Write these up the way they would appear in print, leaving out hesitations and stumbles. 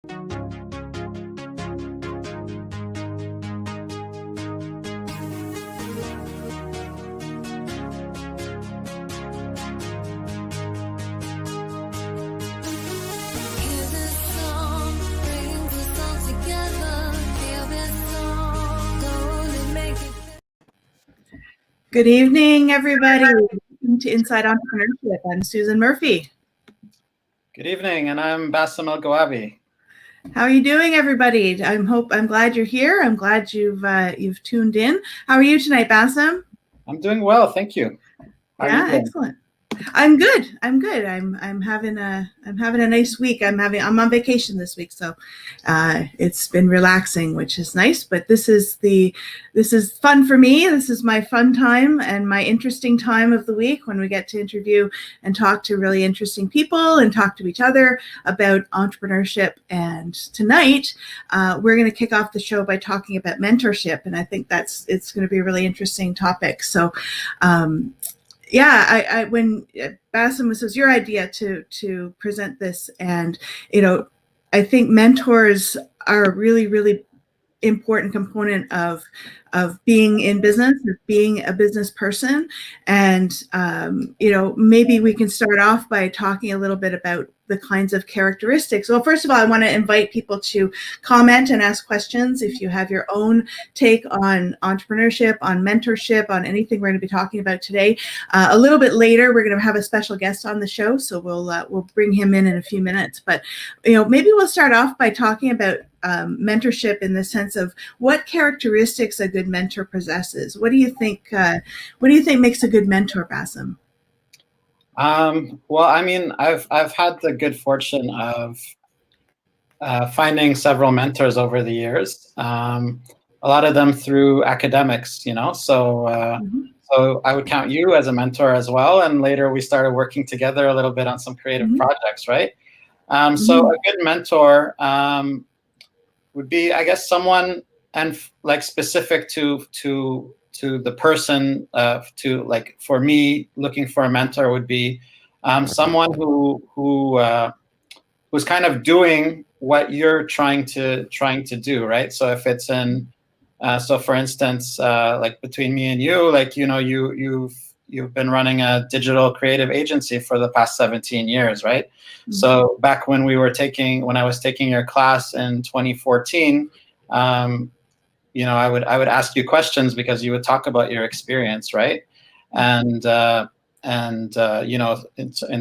Good evening, everybody. Welcome to Inside Entrepreneurship. I'm Susan Murphy. Good evening, and I'm Bassem El-Ghawabi. How are you doing, everybody? I'm glad you're here. I'm glad you've tuned in. How are you tonight, Bassem? I'm doing well, thank you. How are you doing? Excellent. I'm good. I'm having a nice week. I'm on vacation this week, so it's been relaxing, which is nice. But this is fun for me. This is my fun time and my interesting time of the week when we get to interview and talk to really interesting people and talk to each other about entrepreneurship. And tonight we're going to kick off the show by talking about mentorship, and I think it's going to be a really interesting topic. So. Yeah, when Bassem, this was your idea to present this, and I think mentors are a really, really important component of being in business, of being a business person, and maybe we can start off by talking a little bit about the kinds of characteristics. Well, first of all, I want to invite people to comment and ask questions. If you have your own take on entrepreneurship, on mentorship, on anything we're going to be talking about today. A little bit later, we're going to have a special guest on the show, so we'll bring him in a few minutes. But maybe we'll start off by talking about mentorship in the sense of what characteristics a good mentor possesses. What do you think? What do you think makes a good mentor, Bassem? Well, I mean, I've had the good fortune of finding several mentors over the years. A lot of them through academics, So, so I would count you as a mentor as well. And later we started working together a little bit on some creative projects, right? So a good mentor would be, I guess, someone and like specific to the person. For me, looking for a mentor would be someone who's kind of doing what you're trying to do, right? So if it's so for instance, like between me and you, like you've been running a digital creative agency for the past 17 years, right? Mm-hmm. So back when I was taking your class in 2014. I would ask you questions because you would talk about your experience, right? And in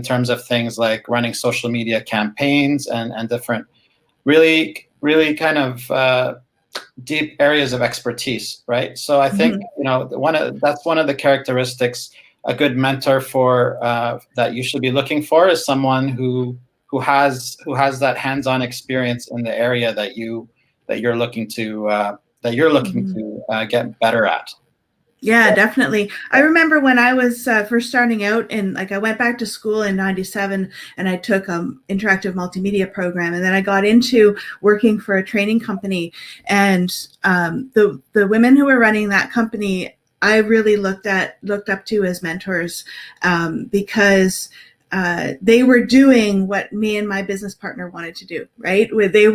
terms of things like running social media campaigns and different, really, really kind of deep areas of expertise, right? So I think that's one of the characteristics a good mentor for that you should be looking for is someone who has that hands-on experience in the area that you're looking to get better at. Yeah, definitely. I remember when I was first starting out, and I went back to school in '97, and I took interactive multimedia program, and then I got into working for a training company, and the women who were running that company, I really looked up to as mentors because they were doing what me and my business partner wanted to do, right? Where they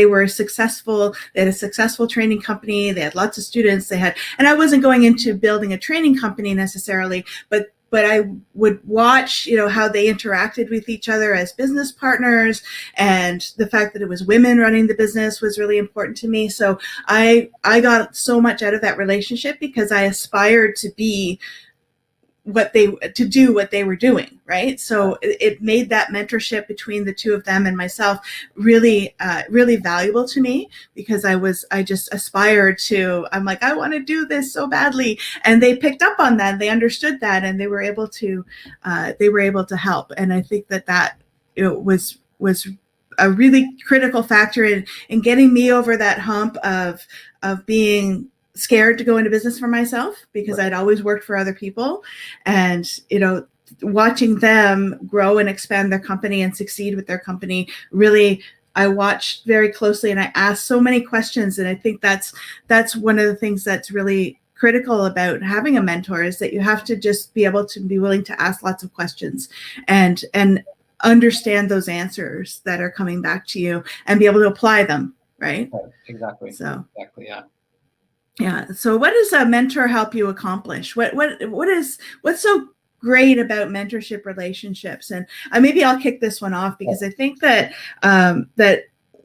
were successful. They had a successful training company. They had lots of students. And I wasn't going into building a training company necessarily, but I would watch, how they interacted with each other as business partners, and the fact that it was women running the business was really important to me. So I got so much out of that relationship because I aspired to be what they were doing, right? So it made that mentorship between the two of them and myself really, really valuable to me because I just aspired to. I'm like, I want to do this so badly, and they picked up on that. They understood that, and they were able to help. And I think that was a really critical factor in getting me over that hump of being scared to go into business for myself because I'd always worked for other people, and watching them grow and expand their company and succeed with their company, really I watched very closely and I asked so many questions. And I think that's one of the things that's really critical about having a mentor is that you have to just be able to be willing to ask lots of questions and understand those answers that are coming back to you and be able to apply them, right? Exactly. So exactly, yeah. Yeah. So what does a mentor help you accomplish? What's so great about mentorship relationships? And maybe I'll kick this one off, because I think that that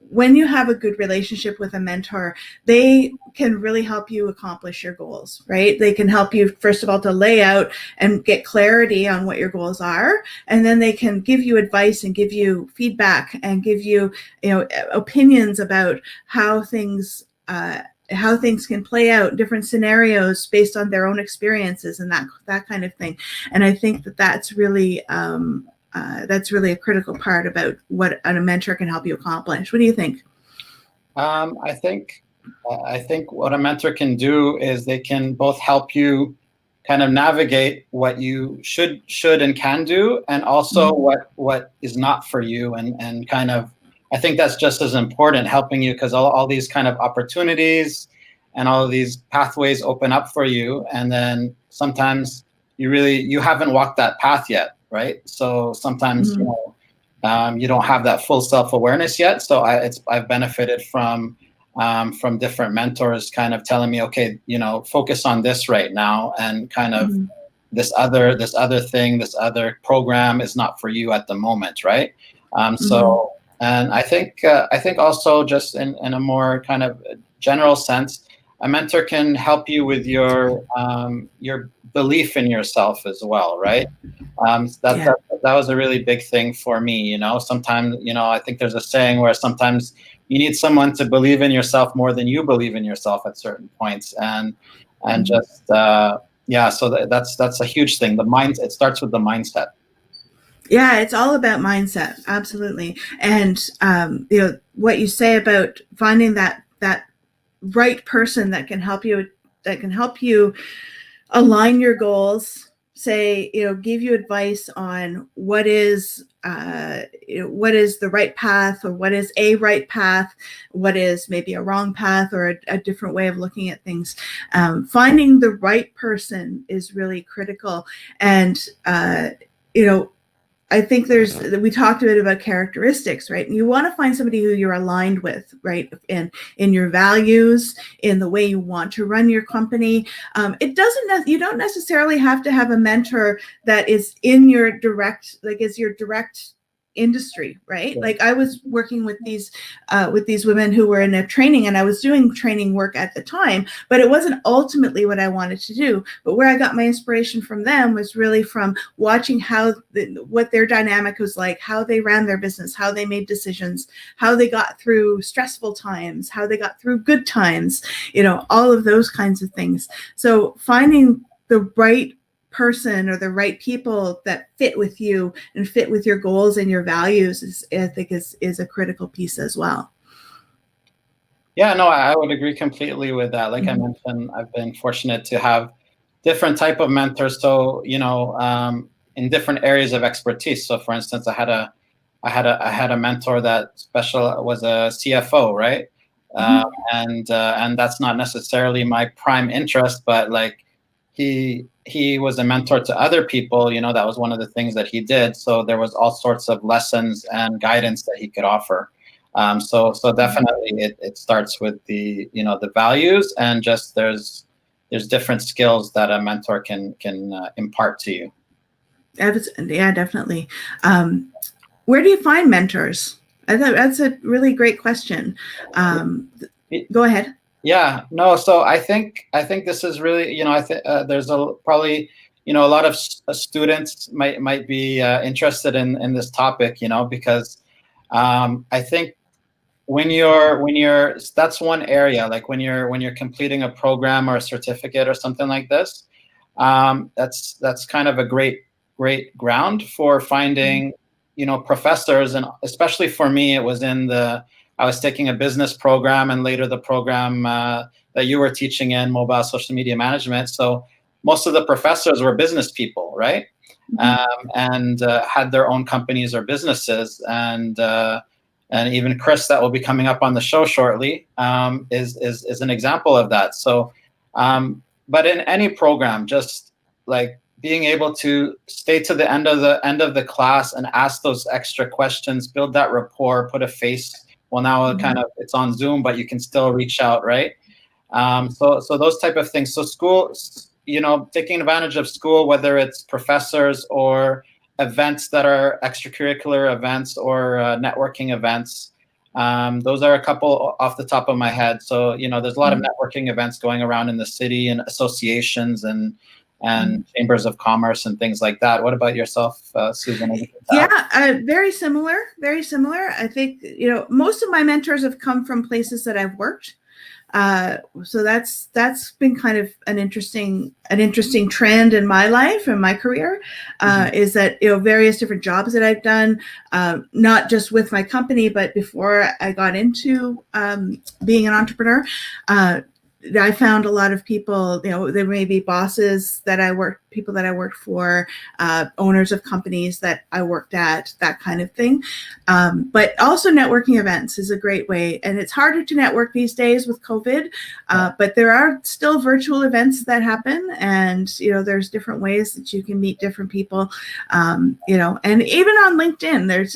when you have a good relationship with a mentor, they can really help you accomplish your goals, right? They can help you, first of all, to lay out and get clarity on what your goals are. And then they can give you advice and give you feedback and give you, opinions about how things can play out, different scenarios based on their own experiences and that kind of thing. And I think that that's really a critical part about what a mentor can help you accomplish. What do you think? I think what a mentor can do is they can both help you kind of navigate what you should and can do, and also what is not for you, and kind of, I think that's just as important, helping you, because all these kind of opportunities and all of these pathways open up for you, and then sometimes you haven't walked that path yet, right? So sometimes you don't have that full self-awareness yet. So I've benefited from different mentors kind of telling me, okay, focus on this right now, and kind of this other thing, this other program is not for you at the moment, right? So, and I think also, just in a more kind of general sense, a mentor can help you with your belief in yourself as well, right? That was a really big thing for me. Sometimes, I think there's a saying where sometimes you need someone to believe in yourself more than you believe in yourself at certain points, and just so that's a huge thing. It starts with the mindset. Yeah, it's all about mindset, absolutely. And what you say about finding that right person that can help you align your goals, give you advice on what is the right path, or what is a right path, what is maybe a wrong path, or a different way of looking at things. Finding the right person is really critical. And I think we talked a bit about characteristics, right? And you want to find somebody who you're aligned with, right? In your values, in the way you want to run your company. You don't necessarily have to have a mentor that is in your direct industry, right? Yeah. Like I was working with these women who were in a training, and I was doing training work at the time, but it wasn't ultimately what I wanted to do. But where I got my inspiration from them was really from watching what their dynamic was like, how they ran their business, how they made decisions, how they got through stressful times, how they got through good times, all of those kinds of things. So finding the right person or the right people that fit with you and fit with your goals and your values is a critical piece as well. Yeah, no, I would agree completely with that. Like I mentioned, I've been fortunate to have different type of mentors. So, in different areas of expertise. So for instance, I had a mentor that was a CFO, right? And that's not necessarily my prime interest, but like he was a mentor to other people, that was one of the things that he did. So there was all sorts of lessons and guidance that he could offer. So definitely it starts with the values, and just there's different skills that a mentor can impart to you. Yeah, definitely. Where do you find mentors? I thought that's a really great question. Go ahead. Yeah, no. So I think this is really, I think there's probably a lot of students might be interested in this topic, because I think when you're that's one area, like when you're completing a program or a certificate or something like this, that's kind of a great ground for finding professors. And especially for me, it was I was taking a business program, and later the program that you were teaching in, mobile social media management. So most of the professors were business people, right? And had their own companies or businesses. And even Chris, that will be coming up on the show shortly, is an example of that. So, but in any program, just like being able to stay to the end of the class and ask those extra questions, build that rapport, put a face. Well, now it's on Zoom, but you can still reach out, right? So those type of things. So school, taking advantage of school, whether it's professors or events that are extracurricular events or networking events. Those are a couple off the top of my head. So, there's a lot of networking events going around in the city and associations and chambers of commerce and things like that. What about yourself, Susan? Yeah, very similar, very similar. I think, most of my mentors have come from places that I've worked. So that's been kind of an interesting trend in my life and my career, is that, various different jobs that I've done, not just with my company, but before I got into being an entrepreneur, I found a lot of people, there may be bosses people that I worked for, owners of companies that I worked at, that kind of thing. But also networking events is a great way. And it's harder to network these days with COVID, but there are still virtual events that happen. And, there's different ways that you can meet different people, and even on LinkedIn, there's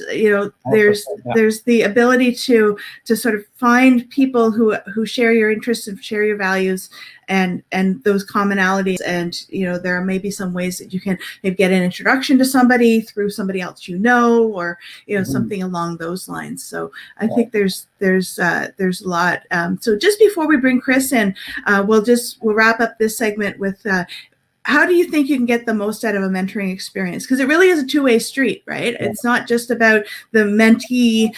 the ability to sort of find people who share your interests and share your values and those commonalities. And, there are maybe some ways that you can maybe get an introduction to somebody through somebody else, or, something along those lines. So I think there's a lot. So just before we bring Chris in, we'll wrap up this segment with, how do you think you can get the most out of a mentoring experience? Because it really is a two-way street, right? Yeah. It's not just about the mentee,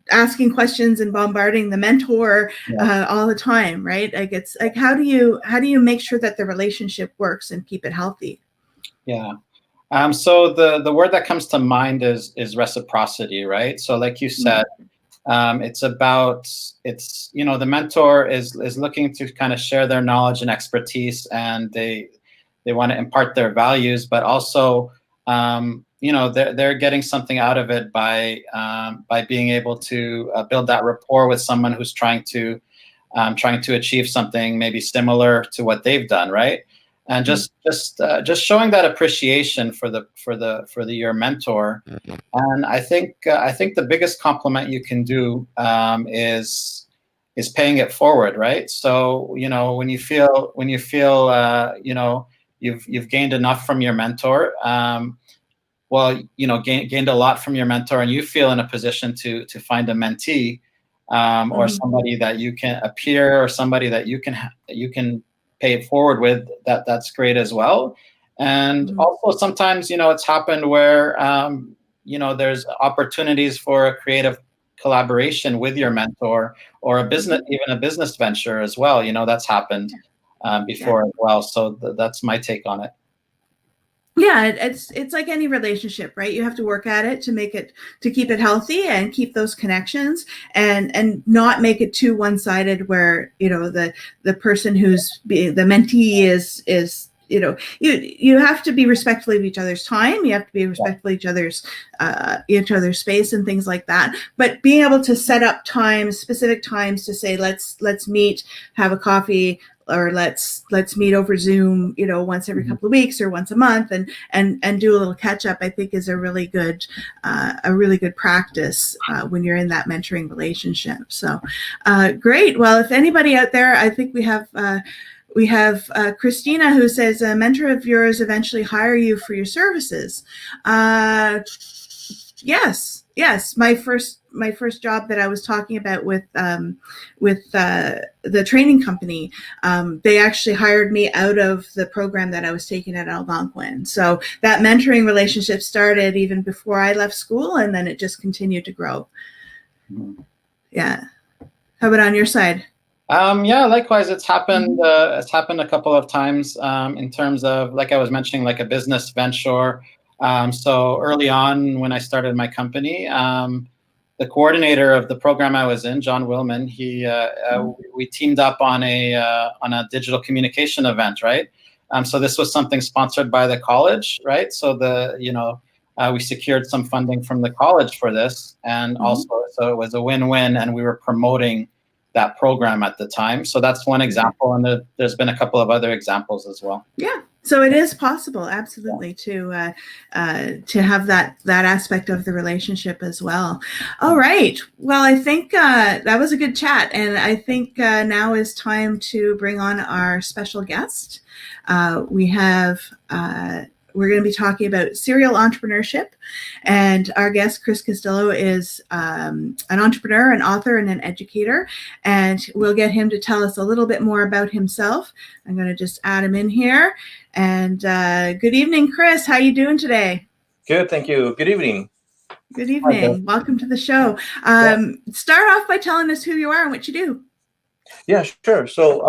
asking questions and bombarding the mentor all the time, right? Like, it's like, how do you make sure that the relationship works and keep it healthy? Yeah. So the word that comes to mind is reciprocity, right? So like you said, the mentor is looking to kind of share their knowledge and expertise, and they want to impart their values, but also they're getting something out of it by being able to build that rapport with someone who's trying to achieve something maybe similar to what they've done, right? And just showing that appreciation for your mentor. And I think the biggest compliment you can do is paying it forward, right? So when you feel you've gained enough from your mentor, gained a lot from your mentor, and you feel in a position to find a mentee, or somebody that you can appear, or somebody that you can pay it forward with, that's great as well. And also sometimes, it's happened where, there's opportunities for a creative collaboration with your mentor, or even a business venture as well. That's happened before as well. So that's my take on it. Yeah, it's like any relationship, right? You have to work at it to keep it healthy and keep those connections, and not make it too one-sided where, the person who's the mentee is you have to be respectful of each other's time. You have to be respectful of each other's space and things like that. But being able to set up specific times to say, let's meet, have a coffee, or let's meet over Zoom, once every couple of weeks or once a month, and do a little catch up, I think is a really good practice when you're in that mentoring relationship. So great. Well, if anybody out there, I think we have Christina, who says a mentor of yours eventually hire you for your services. Yes. My first job that I was talking about with the training company, they actually hired me out of the program that I was taking at Algonquin. So that mentoring relationship started even before I left school, and then it just continued to grow. Yeah. How about on your side? Likewise, it's happened. It's happened a couple of times in terms of, like I was mentioning, like a business venture. So early on, when I started my company, the coordinator of the program I was in, John Willman, we teamed up on a digital communication event, right? So this was something sponsored by the college, right? So we secured some funding from the college for this, and also so it was a win-win, and we were promoting that program at the time. So that's one example, and there's been a couple of other examples as well. Yeah. So it is possible, absolutely, to have that aspect of the relationship as well. All right. Well, I think that was a good chat, and I think now is time to bring on our special guest. We're going to be talking about serial entrepreneurship, and our guest, Chris Castillo, is an entrepreneur, an author, and an educator, and we'll get him to tell us a little bit more about himself. I'm going to just add him in here. And good evening, Chris. How are you doing today? Good, thank you. Good evening. Good evening. Welcome to the show. Start off by telling us who you are and what you do. Yeah, sure. So,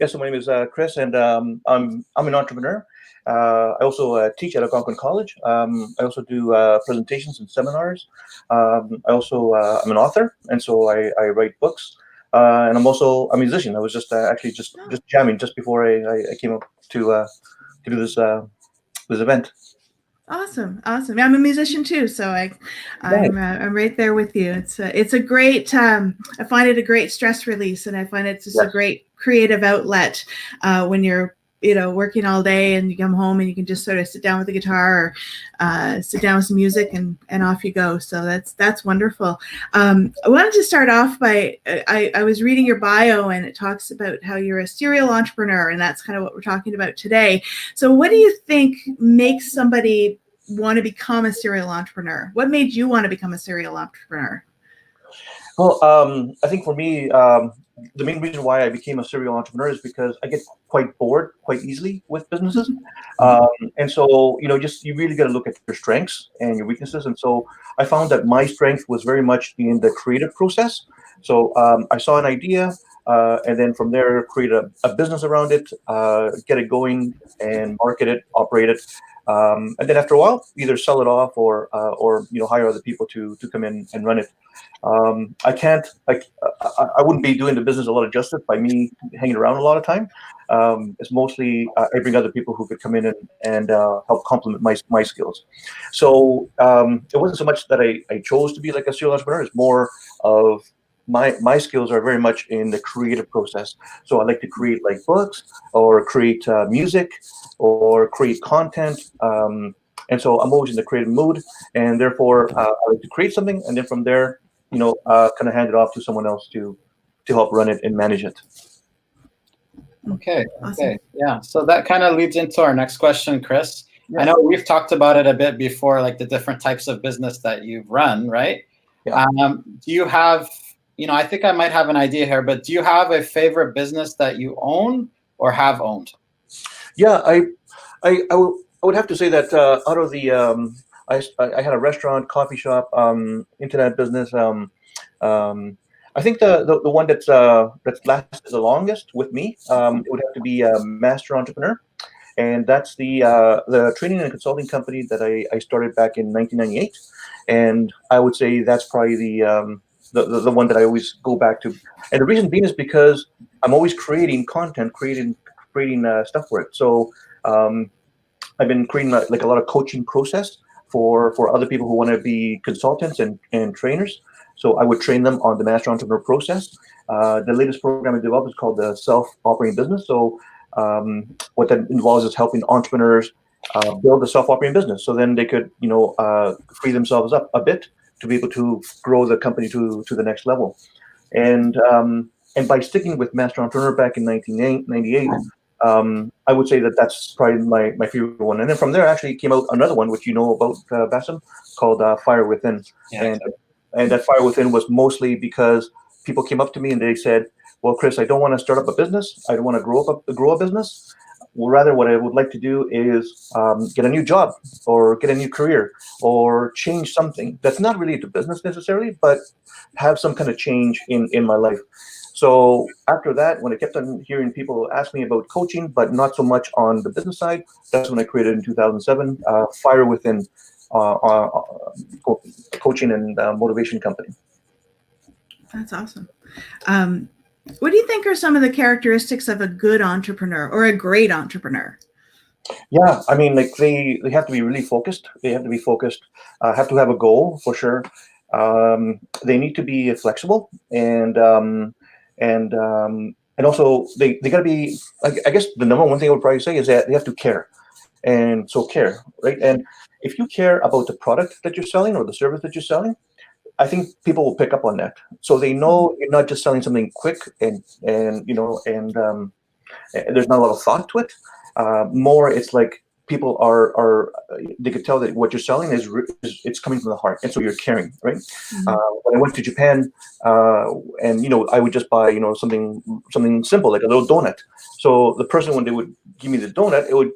so my name is Chris, and I'm an entrepreneur. I also teach at Algonquin College. I also do presentations and seminars. I'm an author, and so I write books. And I'm also a musician. I was just just jamming just before I came up to do this event. Awesome. I'm a musician too, so I'm right there with you. It's a great. I find it a great stress release, and I find it's just a great creative outlet when you're working all day and you come home and you can just sort of sit down with the guitar or sit down with some music and off you go. So that's wonderful. I wanted to start off by I was reading your bio, and it talks about how you're a serial entrepreneur, and that's kind of what we're talking about today. So what do you think makes somebody want to become a serial entrepreneur? What made you want to become a serial entrepreneur? Well, I think for me, the main reason why I became a serial entrepreneur is because I get quite bored quite easily with businesses. And so, you really got to look at your strengths and your weaknesses. And so I found that my strength was very much in the creative process. So I saw an idea, and then from there, create a business around it, get it going and market it, operate it. And then after a while, either sell it off or hire other people to come in and run it. I wouldn't be doing the business a lot of justice by me hanging around a lot of time. It's mostly I bring other people who could come in and help complement my skills. So it wasn't so much that I chose to be like a serial entrepreneur. It's more of my skills are very much in the creative process. So I like to create like books or create music or create content. And so I'm always in the creative mood, and therefore I like to create something, and then from there, kind of hand it off to someone else to help run it and manage it. Okay. Yeah. So that kind of leads into our next question, Chris. Yeah. I know we've talked about it a bit before, like the different types of business that you've run, right? Yeah. Do you have, I think I might have an idea here, but do you have a favorite business that you own or have owned? Yeah, I would have to say that out of the I had a restaurant, coffee shop, internet business. I think the one that's lasted the longest with me, it would have to be Master Entrepreneur, and that's the training and consulting company that I started back in 1998, and I would say that's probably the one that I always go back to, and the reason being is because I'm always creating content, creating stuff for it. So I've been creating like a lot of coaching process for other people who want to be consultants and trainers. So I would train them on the Master Entrepreneur process. The latest program I developed is called the Self-Operating Business. So what that involves is helping entrepreneurs build a self-operating business. So then they could, free themselves up a bit to be able to grow the company to the next level. And by sticking with Master Entrepreneur back in 1998, I would say that that's probably my favorite one. And then from there actually came out another one, which you know about, Bassem, called Fire Within. Yeah. And that Fire Within was mostly because people came up to me and they said, well, Chris, I don't want to start up a business. I don't want to grow a business. Well, rather, what I would like to do is get a new job or get a new career or change something that's not really to business necessarily, but have some kind of change in my life. So after that, when I kept on hearing people ask me about coaching, but not so much on the business side, that's when I created in 2007 Fire Within, coaching and motivation company. That's awesome. What do you think are some of the characteristics of a good entrepreneur or a great entrepreneur? Yeah, I mean, like they have to be really focused. They have to be focused, have to have a goal for sure. They need to be flexible, and and also they got to be. I guess the number one thing I would probably say is that they have to care, and so care, right? And if you care about the product that you're selling or the service that you're selling, I think people will pick up on that. So they know you're not just selling something quick and there's not a lot of thought to it. More, it's like people are they could tell that what you're selling is it's coming from the heart, and so you're caring, right? When I went to Japan, and I would just buy something simple like a little donut. So the person, when they would give me the donut, it would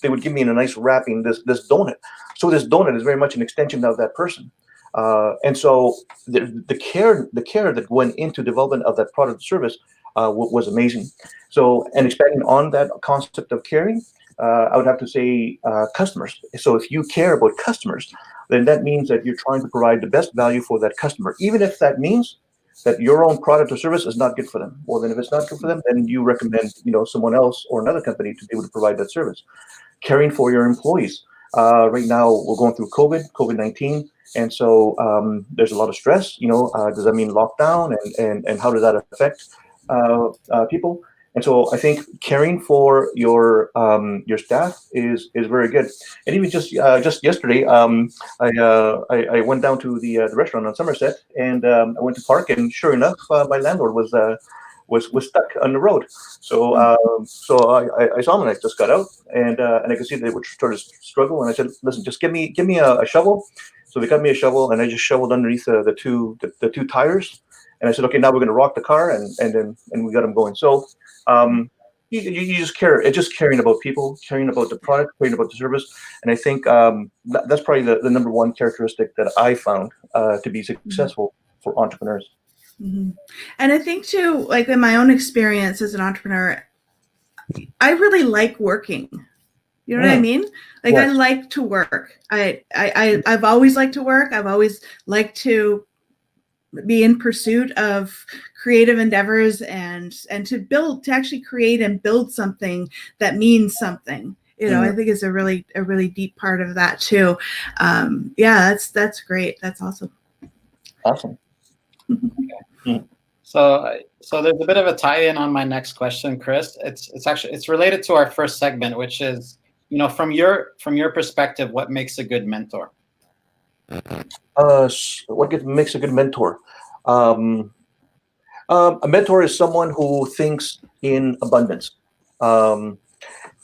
they would give me in a nice wrapping this donut. So this donut is very much an extension of that person. And so the care that went into development of that product or service was amazing. So, and expanding on that concept of caring, I would have to say customers. So if you care about customers, then that means that you're trying to provide the best value for that customer, even if that means that your own product or service is not good for them. Well, then if it's not good for them, then you recommend someone else or another company to be able to provide that service. Caring for your employees. Right now, we're going through COVID-19. And so there's a lot of stress. Does that mean lockdown, and how does that affect people? And so I think caring for your staff is very good. And even just yesterday, I went down to the restaurant on Somerset, and I went to park, and sure enough, my landlord was stuck on the road. So I saw him, and I just got out, and I could see they would sort of struggle. And I said, listen, just give me a shovel. So they got me a shovel, and I just shoveled underneath the two tires. And I said, okay, now we're going to rock the car, and we got them going. So you just care. It's just caring about people, caring about the product, caring about the service. And I think that's probably the number one characteristic that I found to be successful for entrepreneurs. Mm-hmm. And I think too, like in my own experience as an entrepreneur, I really like working. You know what I mean? Like, yes. I like to work. I've always liked to work. I've always liked to be in pursuit of creative endeavors and to actually create and build something that means something. I think it's a really deep part of that too. That's great. That's awesome. Awesome. Okay. So there's a bit of a tie-in on my next question, Chris. It's related to our first segment, which is, from your perspective, what makes a good mentor? What makes a good mentor? A mentor is someone who thinks in abundance, and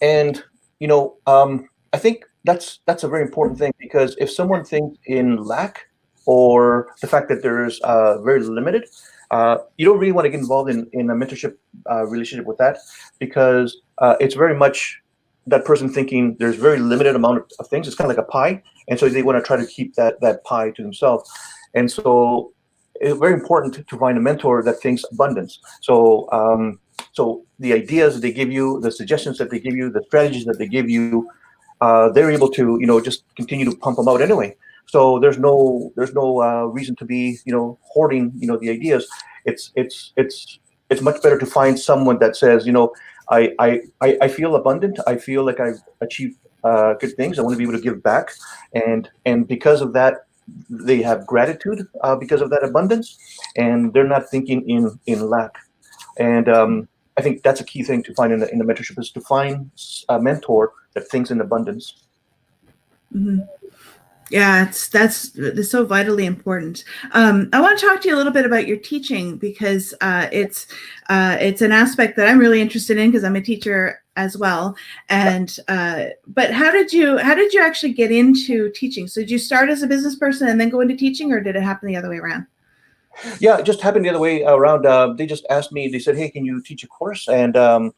I think that's a very important thing, because if someone thinks in lack, or the fact that there's very limited, you don't really want to get involved in a mentorship relationship with that, because it's very much that person thinking there's very limited amount of things. It's kind of like a pie, and so they want to try to keep that pie to themselves. And so it's very important to find a mentor that thinks abundance. So so the ideas that they give you, the suggestions that they give you, the strategies that they give you, they're able to just continue to pump them out anyway. So there's no reason to be hoarding the ideas. It's much better to find someone that says, I feel abundant. I feel like I've achieved good things. I want to be able to give back, and because of that, they have gratitude because of that abundance, and they're not thinking in lack. And I think that's a key thing to find in the mentorship, is to find a mentor that thinks in abundance. Mm-hmm. Yeah, that's so vitally important. I want to talk to you a little bit about your teaching, because it's an aspect that I'm really interested in, because I'm a teacher as well. And but how did you actually get into teaching? So did you start as a business person and then go into teaching, or did it happen the other way around? Yeah, it just happened the other way around. They just asked me. They said, "Hey, can you teach a course?" And I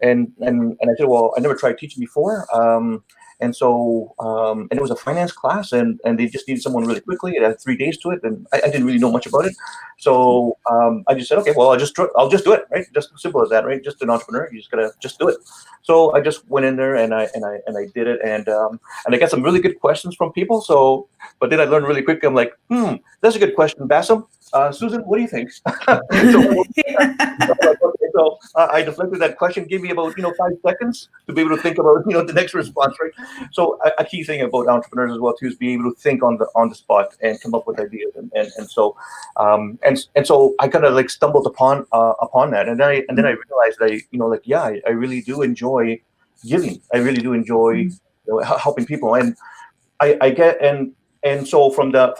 said, "Well, I never tried teaching before." And so, and it was a finance class, and they just needed someone really quickly. It had 3 days to it, and I didn't really know much about it. So I just said, okay, well, I'll just do it, right? Just as simple as that, right? Just an entrepreneur, you just gotta just do it. So I just went in there and I did it, and I got some really good questions from people. So, but then I learned really quickly. I'm like, that's a good question, Bassam. Susan, what do you think? So I deflected that question. Give me about 5 seconds to be able to think about the next response, right? So a key thing about entrepreneurs as well too is being able to think on the spot and come up with ideas, and so I kind of like stumbled upon that, and then I realized that I really do enjoy giving. I really do enjoy helping people, and I get and so from the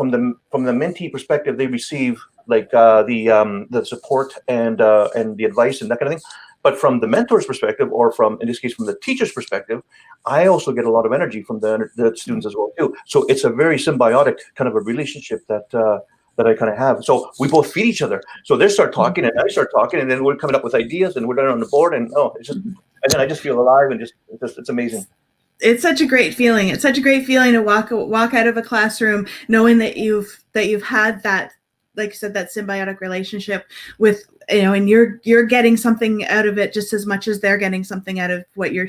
mentee perspective, they receive like the support and the advice and that kind of thing. But from the mentor's perspective, or from, in this case, from the teacher's perspective, I also get a lot of energy from the students as well too. So it's a very symbiotic kind of a relationship that I kind of have. So we both feed each other. So they start talking and I start talking, and then we're coming up with ideas, and we're done on the board, and and then I just feel alive, and it's amazing. It's such a great feeling. It's such a great feeling to walk out of a classroom knowing that you've had that, like you said, that symbiotic relationship with, and you're getting something out of it just as much as they're getting something out of what you're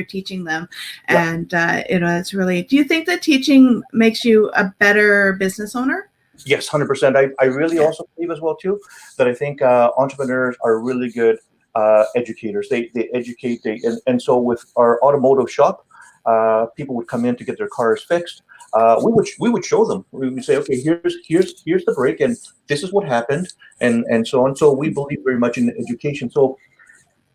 teaching them. Yeah. And it's really. Do you think that teaching makes you a better business owner? Yes, 100%. I really also believe as well too that I think entrepreneurs are really good educators. They educate. And so with our automotive shop, people would come in to get their cars fixed. We would show them. We would say, okay, here's the brake, and this is what happened, and so on. So we believe very much in education. So,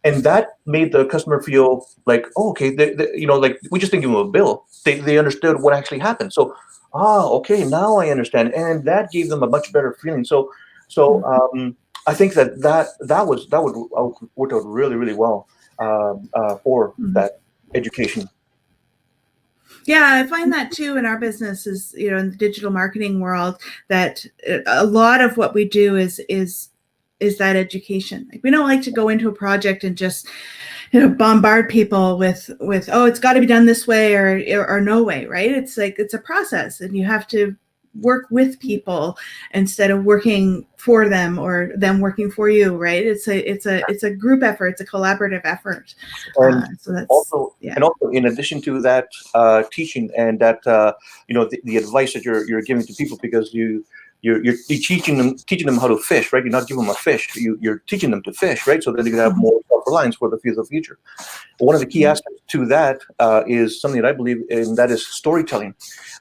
and that made the customer feel like, oh, okay, like we just didn't give them a bill. They understood what actually happened. So, okay, now I understand, and that gave them a much better feeling. So I think that would work out really, really well for that education. Yeah, I find that too in our business, is in the digital marketing world, that a lot of what we do is that education. Like, we don't like to go into a project and just bombard people with oh, it's got to be done this way or no way, right? It's like, it's a process, and you have to work with people instead of working for them or them working for you, right? It's a group effort. It's a collaborative effort. And so that's also, and also in addition to that, teaching and that the advice that you're giving to people, because you're teaching them how to fish, right? You're not giving them a fish. You're teaching them to fish, right? So that they can have more self-reliance for the future. But one of the key aspects to that is something that I believe in, that is storytelling.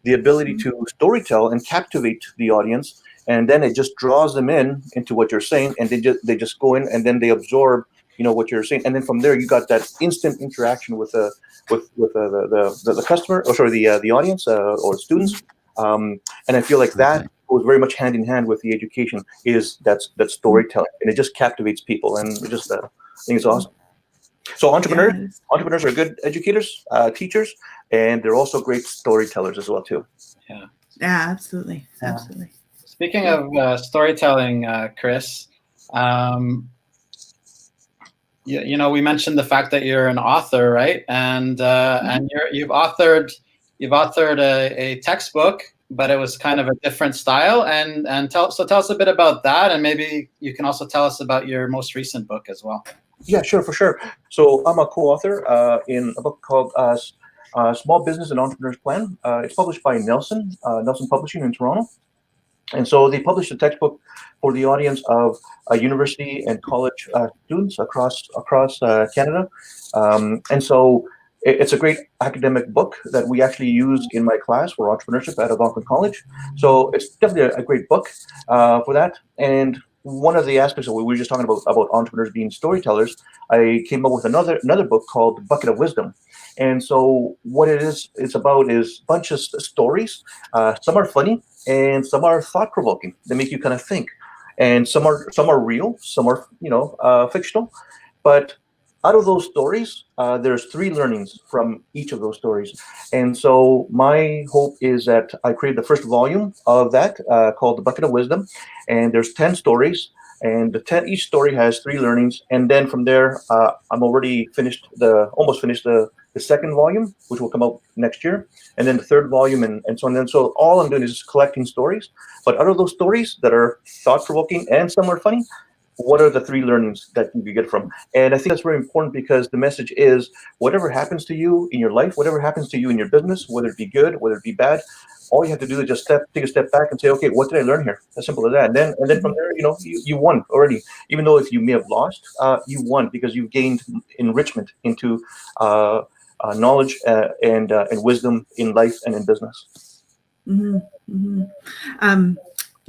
The ability to storytell and captivate the audience, and then it just draws them into what you're saying, and they just go in, and then they absorb what you're saying, and then from there you got that instant interaction with the customer, or sorry, the audience or students, and I feel like that goes very much hand in hand with the education, is that storytelling, and it just captivates people, and I think it's awesome. So entrepreneurs are good educators, teachers, and they're also great storytellers as well too. Yeah, absolutely. Speaking of storytelling, Chris, we mentioned the fact that you're an author, right? And you've authored a textbook, but it was kind of a different style. And tell us a bit about that, and maybe you can also tell us about your most recent book as well. Yeah, sure, for sure. So I'm a co-author in a book called Small Business and Entrepreneur's Plan. It's published by Nelson Publishing in Toronto. And so they published a textbook for the audience of university and college students across Canada. And so it's a great academic book that we actually use in my class for entrepreneurship at Algonquin College. So it's definitely a great book for that. And one of the aspects that we were just talking about entrepreneurs being storytellers, I came up with another book called Bucket of Wisdom. And so what it's about is a bunch of stories. Some are funny, and some are thought-provoking. They make you kind of think. And some are real, some are fictional. But out of those stories, there's 3 learnings from each of those stories. And so my hope is that I created the first volume of that called The Bucket of Wisdom. And there's 10 stories, and each story has 3 learnings. And then from there, I'm already almost finished the second volume, which will come out next year, and then the third volume, and so on. And so all I'm doing is just collecting stories. But out of those stories that are thought-provoking and some are funny, what are the 3 learnings that you get from? And I think that's very important, because the message is, whatever happens to you in your life, whatever happens to you in your business, whether it be good, whether it be bad, all you have to do is just take a step back and say, okay, what did I learn here? As simple as that. And then from there, you won already. Even though if you may have lost, you won, because you've gained enrichment into knowledge and wisdom in life and in business. Mm-hmm. Mm-hmm.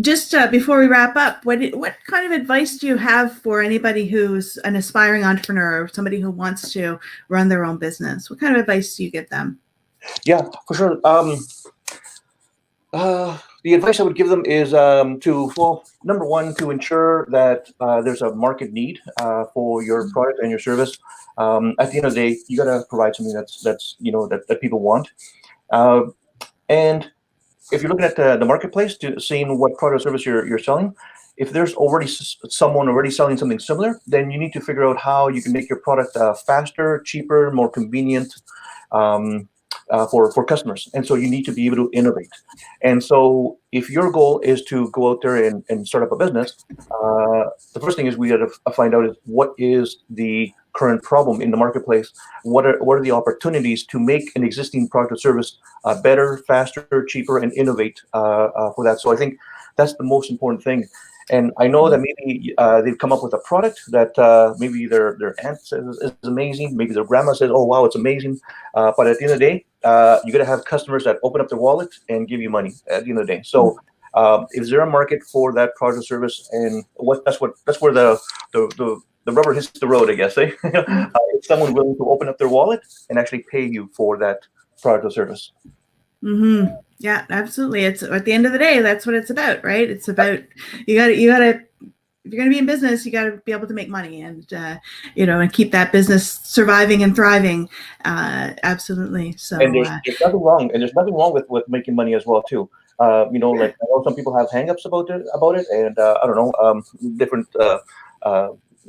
Just before we wrap up, what kind of advice do you have for anybody who's an aspiring entrepreneur or somebody who wants to run their own business? What kind of advice do you give them? Yeah, for sure. The advice I would give them is number one, to ensure that there's a market need for your product and your service. At the end of the day, you got to provide something that people want. And if you're looking at the marketplace, seeing what product or service you're selling, if there's already someone already selling something similar, then you need to figure out how you can make your product faster, cheaper, more convenient for customers. And so you need to be able to innovate. And so if your goal is to go out there and start up a business, the first thing is we got to find out is what is the current problem in the marketplace. What are the opportunities to make an existing product or service better, faster, cheaper, and innovate for that? So I think that's the most important thing. And I know that maybe they've come up with a product that maybe their aunt says is amazing. Maybe their grandma says, "Oh wow, it's amazing." But at the end of the day, you got to have customers that open up their wallet and give you money at the end of the day. So is there a market for that product or service? And that's where the rubber hits the road, I guess. Is someone willing to open up their wallet and actually pay you for that product or service? Mm-hmm. Yeah, absolutely. It's at the end of the day, that's what it's about, right? It's about you gotta if you're gonna be in business, you gotta be able to make money and and keep that business surviving and thriving. Absolutely. So and there's nothing wrong, with making money as well too. Like I know some people have hangups about it, and I don't know, different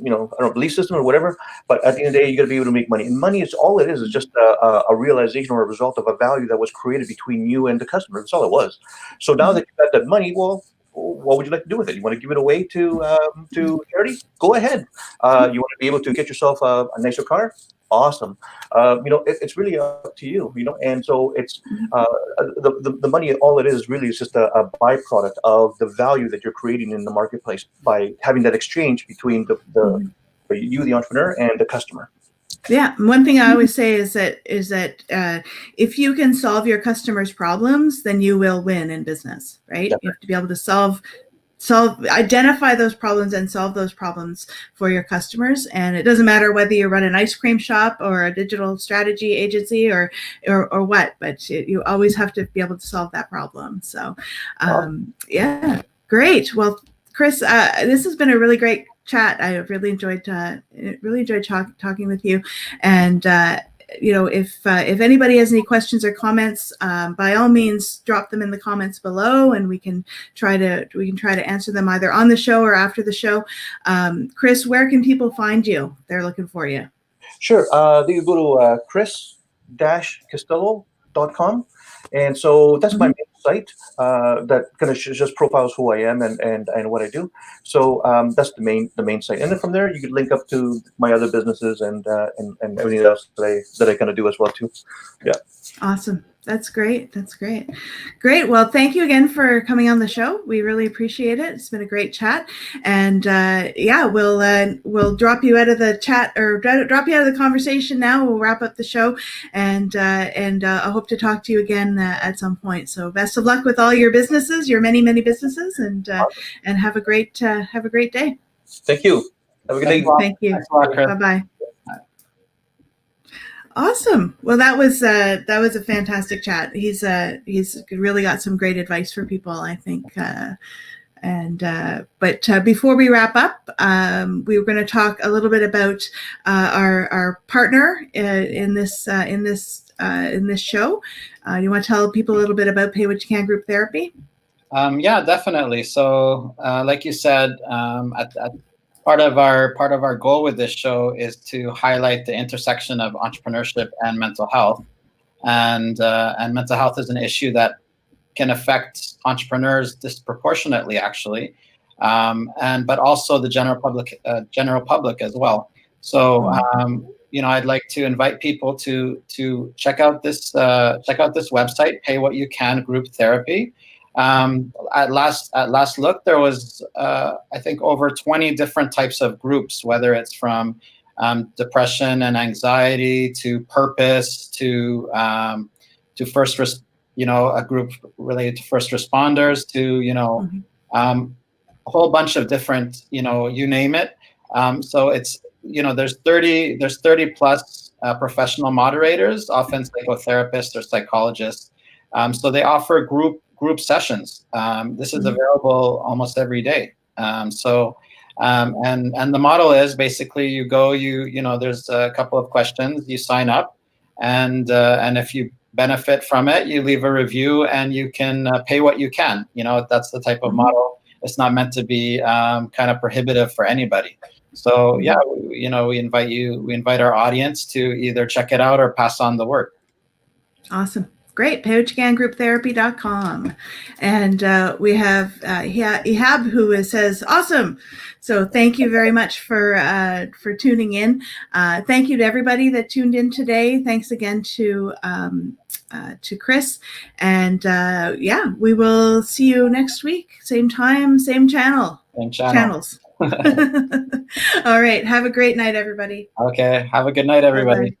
I don't know, belief system or whatever. But at the end of the day, you got to be able to make money. And money is all it is just a realization or a result of a value that was created between you and the customer. That's all it was. So now that you got that money, well, what would you like to do with it? You want to give it away to charity? Go ahead. You want to be able to get yourself a nicer car? Awesome. It's really up to you. And so it's the money. All it is really is just a byproduct of the value that you're creating in the marketplace by having that exchange between the entrepreneur and the customer. Yeah, one thing I always say is that if you can solve your customers' problems, then you will win in business, right? You have to be able to identify those problems and solve those problems for your customers. And it doesn't matter whether you run an ice cream shop or a digital strategy agency or what, but you always have to be able to solve that problem. So, yeah, great. Well, Chris, this has been a really great chat. I really enjoyed talking with you. And if anybody has any questions or comments, by all means, drop them in the comments below, and we can try to answer them either on the show or after the show. Chris, where can people find you? They're looking for you. Sure. They can go to chris-castillo.com. And so that's my main site that kind of just profiles who I am and what I do. So that's the main site. And then from there, you can link up to my other businesses and everything else that I kind of do as well too. Yeah. Awesome. That's great. Great. Well, thank you again for coming on the show. We really appreciate it. It's been a great chat. And we'll drop you out of the chat or drop you out of the conversation now. We'll wrap up the show, and I hope to talk to you again at some point. So best of luck with all your businesses, your many businesses, and have a great day. Thank you. Have a good day. Thank you. Bye-bye. Awesome. Well, that was a fantastic chat. He's really got some great advice for people, I think. But before we wrap up, we were going to talk a little bit about our partner in this show. You want to tell people a little bit about Pay What You Can Group Therapy? Yeah, definitely. So, like you said, part of our goal with this show is to highlight the intersection of entrepreneurship and mental health, and mental health is an issue that can affect entrepreneurs disproportionately, actually, but also the general public as well. So, I'd like to invite people to check out this website, Pay What You Can Group Therapy. At last look, there was I think over 20 different types of groups, whether it's from depression and anxiety to purpose to a group related to first responders to a whole bunch of different, you name it. So it's, there's 30 plus professional moderators, often psychotherapists or psychologists. So they offer group sessions. This is available almost every day. And the model is basically you go, there's a couple of questions, you sign up, and if you benefit from it, you leave a review and you can pay what you can. That's the type of model. It's not meant to be kind of prohibitive for anybody. So yeah, we invite our audience to either check it out or pass on the word. Awesome. Great. PayWhatYouCanGroupTherapy.com. And we have Ihab, who says, awesome. So thank you very much for tuning in. Thank you to everybody that tuned in today. Thanks again to Chris. And we will see you next week. Same time, same channel. Same channels. All right. Have a great night, everybody. Okay. Have a good night, everybody. Bye-bye.